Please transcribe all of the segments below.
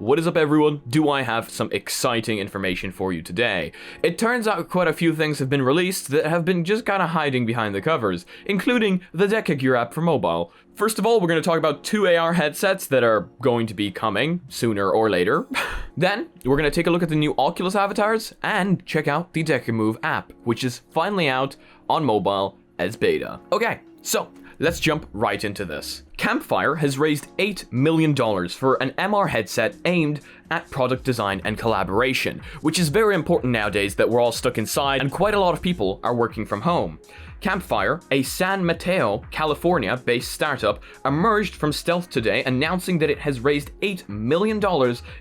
What is up everyone? Do I have some exciting information for you today? It turns out quite a few things have been released that have been just kinda hiding behind the covers, including the DecaMove app for mobile. First of all, we're going to talk about 2 AR headsets that are going to be coming sooner or later. Then, we're going to take a look at the new Oculus avatars and check out the DecaMove app, which is finally out on mobile as beta. Okay, so let's jump right into this. Campfire has raised $8 million for an MR headset aimed at product design and collaboration, which is very important nowadays that we're all stuck inside and quite a lot of people are working from home. Campfire, a San Mateo, California-based startup, emerged from stealth today, announcing that it has raised $8 million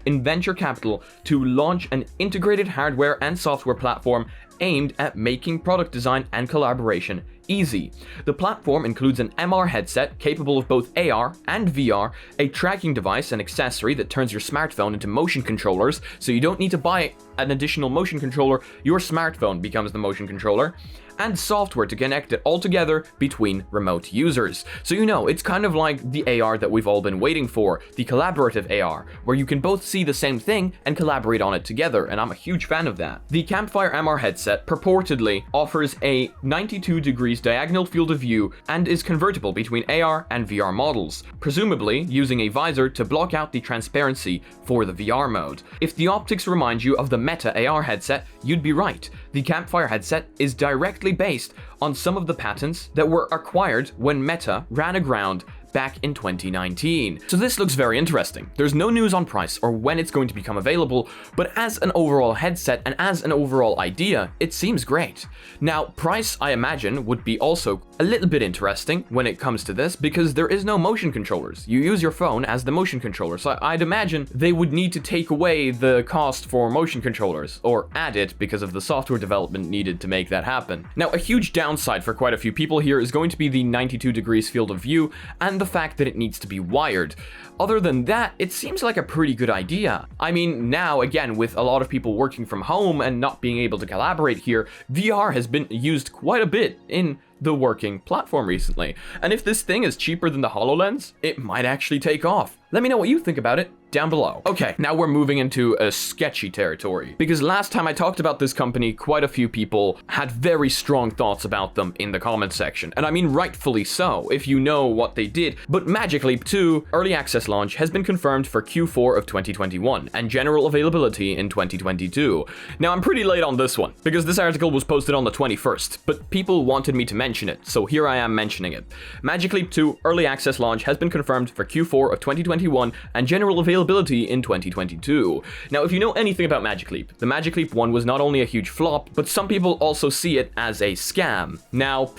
in venture capital to launch an integrated hardware and software platform aimed at making product design and collaboration easy. The platform includes an MR headset capable of both AR and VR, a tracking device and accessory that turns your smartphone into motion controllers, so you don't need to buy an additional motion controller, your smartphone becomes the motion controller, and software to connect it all together between remote users. So it's kind of like the AR that we've all been waiting for, the collaborative AR, where you can both see the same thing and collaborate on it together, and I'm a huge fan of that. The Campfire MR headset purportedly offers a 92 degrees diagonal field of view and is convertible between AR and VR models, presumably using a visor to block out the transparency for the VR mode. If the optics remind you of the Meta AR headset, you'd be right. The Campfire headset is directly based on some of the patents that were acquired when Meta ran aground back in 2019. So this looks very interesting. There's no news on price or when it's going to become available, but as an overall headset and as an overall idea, it seems great. Now, price, I imagine, would be also a little bit interesting when it comes to this because there is no motion controllers. You use your phone as the motion controller, so I'd imagine they would need to take away the cost for motion controllers or add it because of the software development needed to make that happen. Now, a huge downside for quite a few people here is going to be the 92 degrees field of view and the fact that it needs to be wired. Other than that, it seems like a pretty good idea. I mean, now, again, with a lot of people working from home and not being able to collaborate here, VR has been used quite a bit in the working platform recently. And if this thing is cheaper than the HoloLens, it might actually take off. Let me know what you think about it down below. Okay, now we're moving into a sketchy territory, because last time I talked about this company, quite a few people had very strong thoughts about them in the comment section, and I mean rightfully so, if you know what they did. But Magic Leap 2 early access launch has been confirmed for Q4 of 2021, and general availability in 2022. Now I'm pretty late on this one, because this article was posted on the 21st, but people wanted me to mention it, so here I am mentioning it. Magic Leap 2 early access launch has been confirmed for Q4 of 2021, and general availability in 2022. Now, if you know anything about Magic Leap, the Magic Leap 1 was not only a huge flop, but some people also see it as a scam. Now,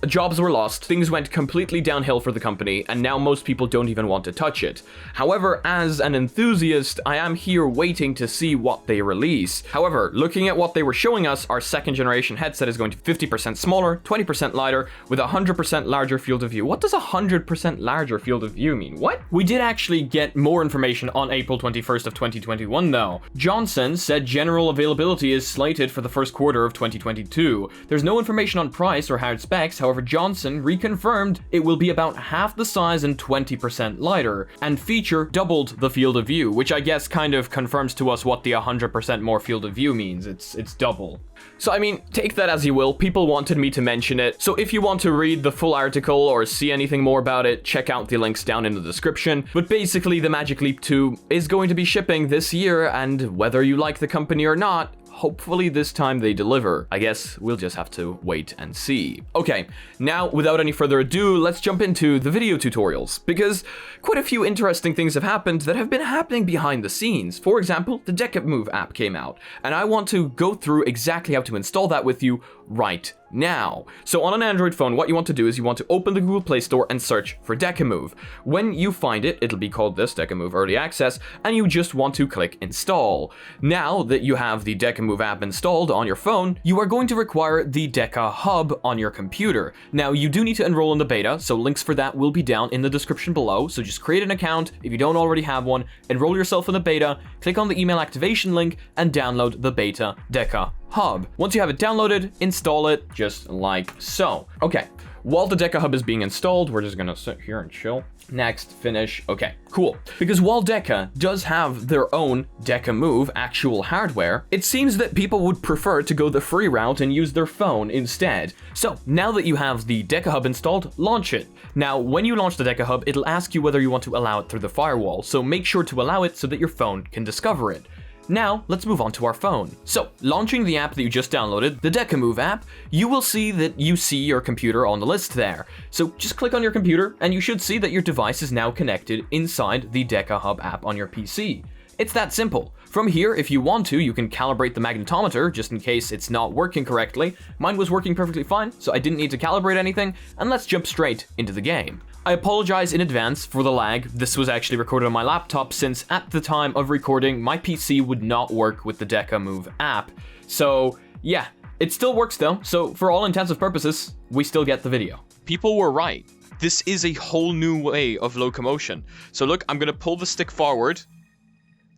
jobs were lost, things went completely downhill for the company, and now most people don't even want to touch it. However, as an enthusiast, I am here waiting to see what they release. However, looking at what they were showing us, our second generation headset is going to be 50% smaller, 20% lighter, with a 100% larger field of view. What does 100% larger field of view mean? What? We did actually get more information on April 21st of 2021 though. Johnson said general availability is slated for the first quarter of 2022. There's no information on price or hard specs, however, Johnson reconfirmed it will be about half the size and 20% lighter, and feature doubled the field of view, which I guess kind of confirms to us what the 100% more field of view means. It's double. So I mean, take that as you will, people wanted me to mention it, so if you want to read the full article or see anything more about it, check out the links down in the description. But basically, the Magic Leap 2 is going to be shipping this year, and whether you like the company or not, hopefully this time they deliver. I guess we'll just have to wait and see. Okay, now without any further ado, let's jump into the video tutorials, because quite a few interesting things have happened that have been happening behind the scenes. For example, the DecaMove app came out, and I want to go through exactly how to install that with you right now. So on an Android phone, what you want to do is you want to open the Google Play Store and search for DecaMove. When you find it, it'll be called this, DecaMove Early Access, and you just want to click install. Now that you have the DecaMove app installed on your phone, you are going to require the Deca Hub on your computer. Now you do need to enroll in the beta, so links for that will be down in the description below, so just create an account if you don't already have one, enroll yourself in the beta, click on the email activation link, and download the beta Deca Hub. Once you have it downloaded, install it just like so. Okay, while the DecaHub is being installed, we're just gonna sit here and chill. Next, finish. Okay, cool. Because while Deca does have their own DecaMove actual hardware, it seems that people would prefer to go the free route and use their phone instead. So now that you have the DecaHub installed, launch it. Now, when you launch the DecaHub, it'll ask you whether you want to allow it through the firewall, so make sure to allow it so that your phone can discover it. Now, let's move on to our phone. So, launching the app that you just downloaded, the DecaMove app, you will see that you see your computer on the list there. So just click on your computer, and you should see that your device is now connected inside the DecaHub app on your PC. It's that simple. From here, if you want to, you can calibrate the magnetometer just in case it's not working correctly. Mine was working perfectly fine, so I didn't need to calibrate anything, and let's jump straight into the game. I apologize in advance for the lag. This was actually recorded on my laptop since at the time of recording, my PC would not work with the DecaMove app. So yeah, it still works though, so for all intents and purposes, we still get the video. People were right. This is a whole new way of locomotion. So look, I'm gonna pull the stick forward,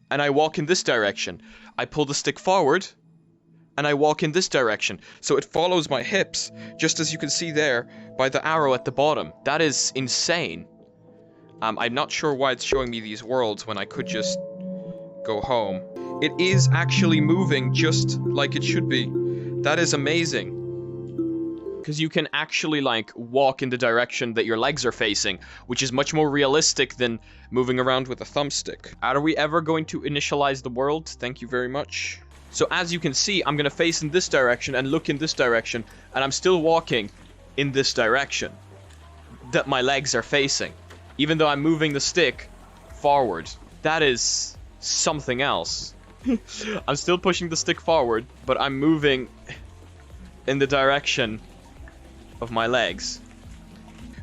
and I walk in this direction. I pull the stick forward, and I walk in this direction. So it follows my hips, just as you can see there by the arrow at the bottom. That is insane. I'm not sure why it's showing me these worlds when I could just go home. It is actually moving just like it should be. That is amazing. Because you can actually like walk in the direction that your legs are facing, which is much more realistic than moving around with a thumbstick. Are we ever going to initialize the world? Thank you very much. So as you can see, I'm gonna face in this direction and look in this direction, and I'm still walking in this direction that my legs are facing, even though I'm moving the stick forward. That is something else. I'm still pushing the stick forward, but I'm moving in the direction of my legs.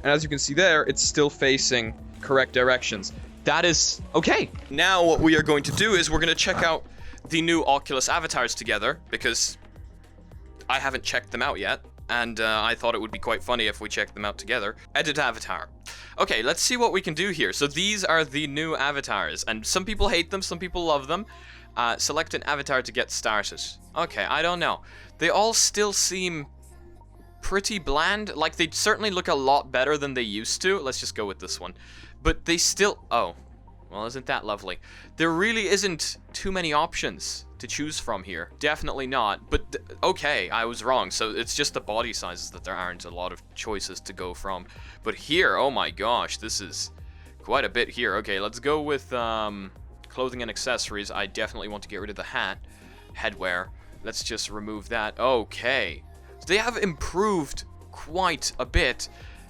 And as you can see there, it's still facing correct directions. That is okay. Now what we are going to do is we're gonna check out the new Oculus avatars together, because I haven't checked them out yet, and I thought it would be quite funny if we checked them out together. Edit avatar. Okay, let's see what we can do here. So these are the new avatars, and some people hate them, some people love them. Select an avatar to get started. Okay, I don't know. They all still seem pretty bland. Like, they certainly look a lot better than they used to. Let's just go with this one. But they still... Oh. Well, isn't that lovely? There really isn't too many options to choose from here. Definitely not. But, okay, I was wrong. So it's just the body sizes that there aren't a lot of choices to go from. But here, oh my gosh, this is quite a bit here. Okay, let's go with clothing and accessories. I definitely want to get rid of the hat. Headwear. Let's just remove that. Okay. So they have improved quite a bit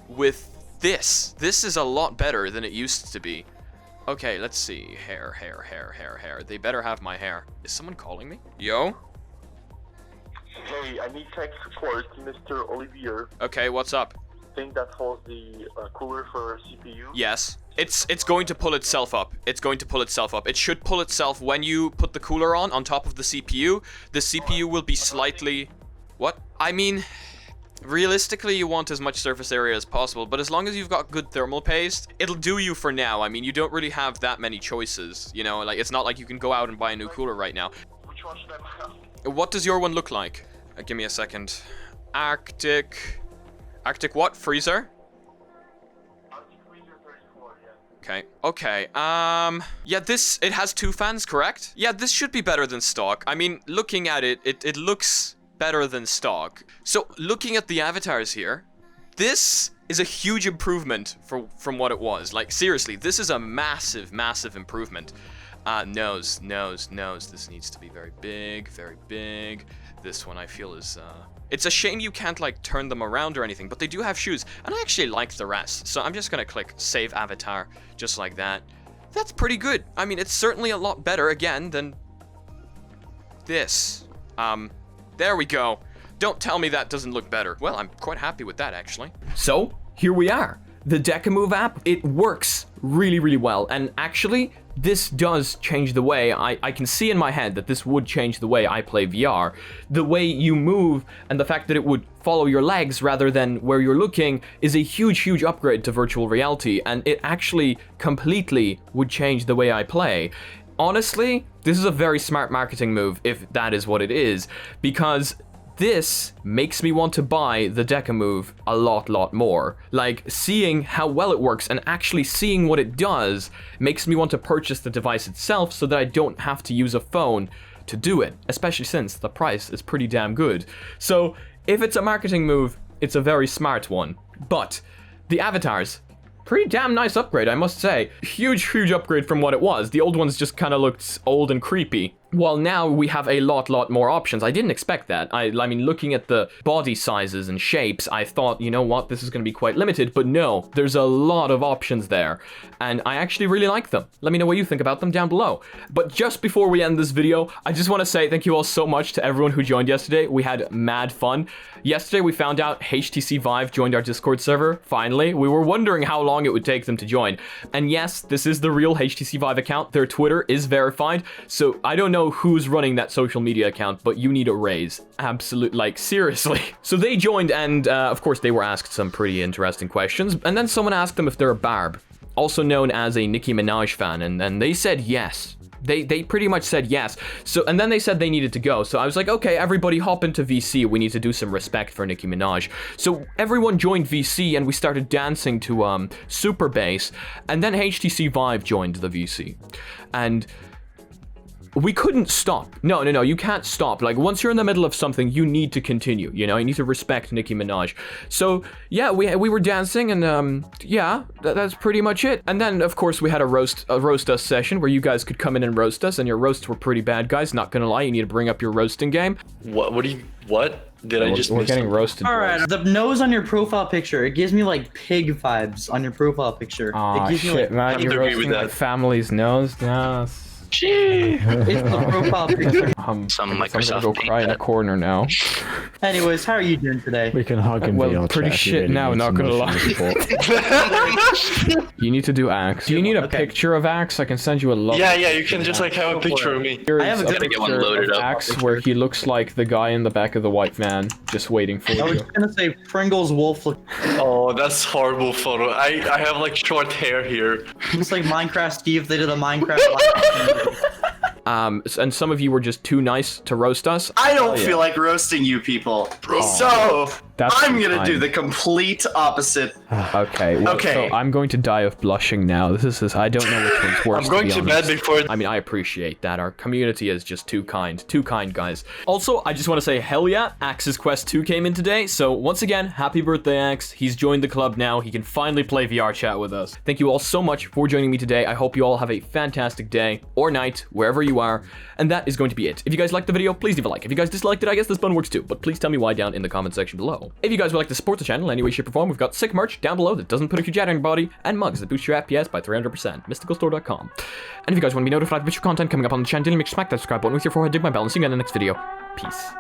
with this. This is a lot better than it used to be. Okay, let's see. Hair. They better have my hair. Is someone calling me? Yo? Hey, I need tech support, Mr. Olivier. Okay, what's up? Think that holds the cooler for CPU? Yes. It's going to pull itself up. It's going to pull itself up. It should pull itself when you put the cooler on top of the CPU. The CPU will be slightly... What? I mean... Realistically, you want as much surface area as possible, but as long as you've got good thermal paste, it'll do you for now. I mean, you don't really have that many choices, you know? Like, it's not like you can go out and buy a new cooler right now. Which one should I buy? What does your one look like? Give me a second. Arctic... Arctic what? Freezer? Arctic Freezer 34, yeah. Okay. Okay, yeah, it has 2 fans, correct? Yeah, this should be better than stock. I mean, looking at it, it looks better than stock. So, looking at the avatars here, this is a huge improvement from what it was. Like, seriously, this is a massive, massive improvement. Nose. This needs to be very big, very big. This one I feel is, It's a shame you can't, like, turn them around or anything, but they do have shoes, and I actually like the rest. So I'm just gonna click Save Avatar, just like that. That's pretty good. I mean, it's certainly a lot better, again, than this. There we go. Don't tell me that doesn't look better. Well, I'm quite happy with that, actually. So, here we are. The DecaMove app, it works really, really well. And actually, this does change the way I can see in my head that this would change the way I play VR. The way you move and the fact that it would follow your legs rather than where you're looking is a huge, huge upgrade to virtual reality. And it actually completely would change the way I play. Honestly, this is a very smart marketing move, if that is what it is, because this makes me want to buy the DecaMove a lot more. Like, seeing how well it works and actually seeing what it does makes me want to purchase the device itself so that I don't have to use a phone to do it, especially since the price is pretty damn good. So if it's a marketing move, it's a very smart one. But the avatars, pretty damn nice upgrade, I must say. Huge upgrade from what it was. The old ones just kind of looked old and creepy. Well, now we have a lot more options. I didn't expect that. I mean, looking at the body sizes and shapes, I thought, you know what, this is going to be quite limited, but no, there's a lot of options there, and I actually really like them. Let me know what you think about them down below. But just before we end this video, I just want to say thank you all so much to everyone who joined yesterday. We had mad fun. Yesterday, we found out HTC Vive joined our Discord server, finally. We were wondering how long it would take them to join. And yes, this is the real HTC Vive account. Their Twitter is verified, so I don't know who's running that social media account, but you need a raise. Absolute, like, seriously. So they joined, and of course they were asked some pretty interesting questions, and then someone asked them if they're a Barb, also known as a Nicki Minaj fan, and they said yes. They pretty much said yes. So, and then they said they needed to go. So I was like, okay, everybody hop into VC. We need to do some respect for Nicki Minaj. So everyone joined VC and we started dancing to Super Bass. And then HTC Vive joined the VC. And we couldn't stop. No, you can't stop. Like, once you're in the middle of something, you need to continue, you know? You need to respect Nicki Minaj. So, yeah, we were dancing, and, yeah, that's pretty much it. And then, of course, we had a roast us session where you guys could come in and roast us, and your roasts were pretty bad, guys. Not gonna lie, you need to bring up your roasting game. What did I just We're miss getting something? roasted. Alright, the nose on your profile picture, it gives me like pig vibes on your profile picture. Aw, it gives shit, me man, have you're to agree roasting with my that. family's nose? Yes. it's the profile picture. Some I'm gonna Microsoft go cry in a corner now. Anyways, how are you doing today? We can hug and Well, VL pretty chat if you shit really now, need not some gonna emotional lie. support. You need to do Axe. Do you need a Okay. picture of Axe? I can send you a love. Yeah, you can just like have a picture of me. Here's I have a a good get one picture loaded of up. Axe where he looks like the guy in the back of the white van, just waiting for I was you. just gonna say Pringles wolf Oh, that's horrible photo. I have like short hair here. looks like Minecraft Steve. They did a Minecraft. And some of you were just too nice to roast us. I don't feel like roasting you people. So, That's I'm gonna fine. do the complete opposite. Okay. Well, Okay. So I'm going to die of blushing now. This is I don't know which one's worse. I'm going be to honest. bed before. I mean, I appreciate that. Our community is just too kind, guys. Also, I just want to say, hell yeah, Axe's Quest 2 came in today. So once again, happy birthday, Axe. He's joined the club now. He can finally play VR chat with us. Thank you all so much for joining me today. I hope you all have a fantastic day or night, wherever you are. And that is going to be it. If you guys liked the video, please leave a like. If you guys disliked it, I guess this button works too. But please tell me why down in the comment section below. If you guys would like to support the channel in any way, shape, or form, we've got sick merch down below that doesn't put a huge ad on your body, and mugs that boost your FPS by 300%. MysticalStore.com. And if you guys want to be notified of future content coming up on the channel, make sure to smack that subscribe button with your forehead, dig my bell, and see you in the next video. Peace.